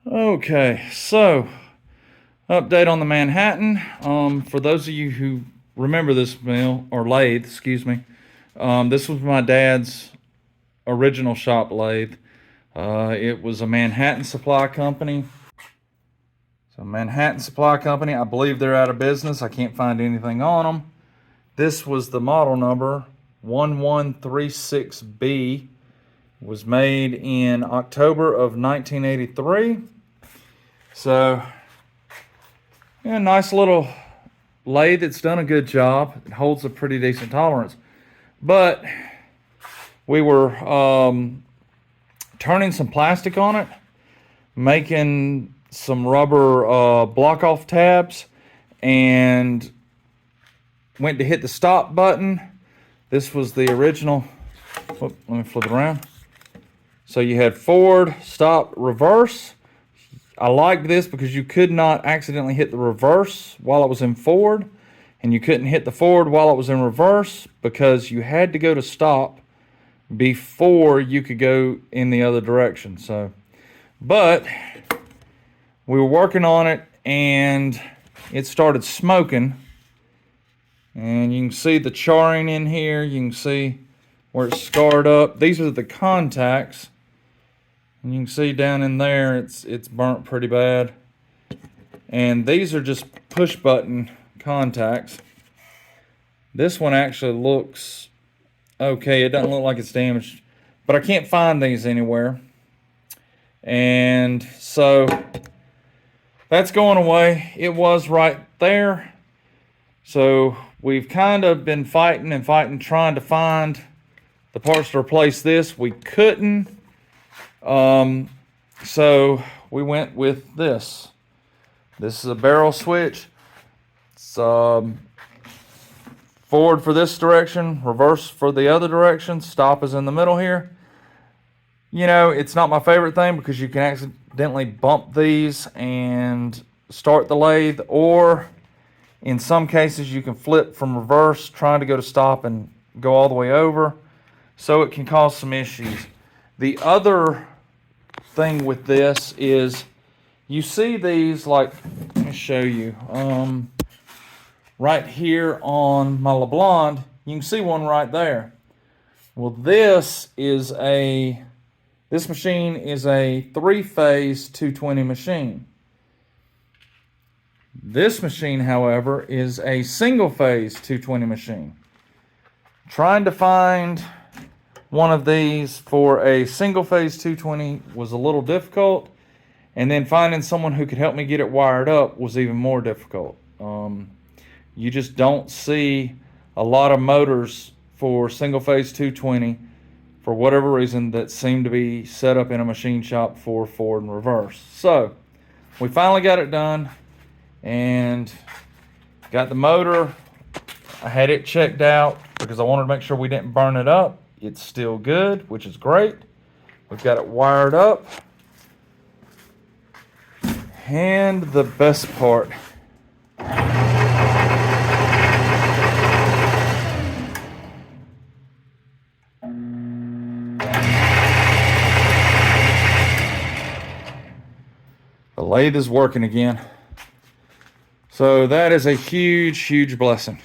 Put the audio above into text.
Okay, so update on the Manhattan. For those of you who remember this mill, or lathe, excuse me, this was my dad's original shop lathe. It was a Manhattan Supply Company. So Manhattan Supply Company, I believe they're out of business. I can't find anything on them. This was the model number 1136B. Was made in October of 1983. So, yeah, nice little lathe. It's done a good job. It holds a pretty decent tolerance. But we were turning some plastic on it, making some rubber block-off tabs, and went to hit the stop button. This was the original. Let me flip it around. So you had forward, stop, reverse. I liked this because you could not accidentally hit the reverse while it was in forward, and you couldn't hit the forward while it was in reverse because you had to go to stop before you could go in the other direction. So, but we were working on it and it started smoking, and you can see the charring in here. You can see where it's scarred up. These are the contacts. And you can see down in there, it's burnt pretty bad. And these are just push button contacts. This one actually looks okay. It doesn't look like it's damaged, but I can't find these anywhere. And so that's going away. It was right there. So we've kind of been fighting and fighting, trying to find the parts to replace this. We couldn't. So we went with this. This is a barrel switch. It's forward for this direction, reverse for the other direction. Stop is in the middle here. You know, it's not my favorite thing because you can accidentally bump these and start the lathe, or in some cases you can flip from reverse trying to go to stop and go all the way over. So it can cause some issues. The other thing with this is you see these, like, let me show you. Right here on my LeBlanc, you can see one right there. Well, this machine is a 3-phase 220 machine. This machine, however, is a single-phase 220 machine. Trying to find one of these for a single-phase 220 was a little difficult, and then finding someone who could help me get it wired up was even more difficult. You just don't see a lot of motors for single-phase 220 for whatever reason that seem to be set up in a machine shop for forward and reverse. So we finally got it done and got the motor. I had it checked out because I wanted to make sure we didn't burn it up. It's still good, which is great. We've got it wired up. And the best part. The lathe is working again. So that is a huge, huge blessing.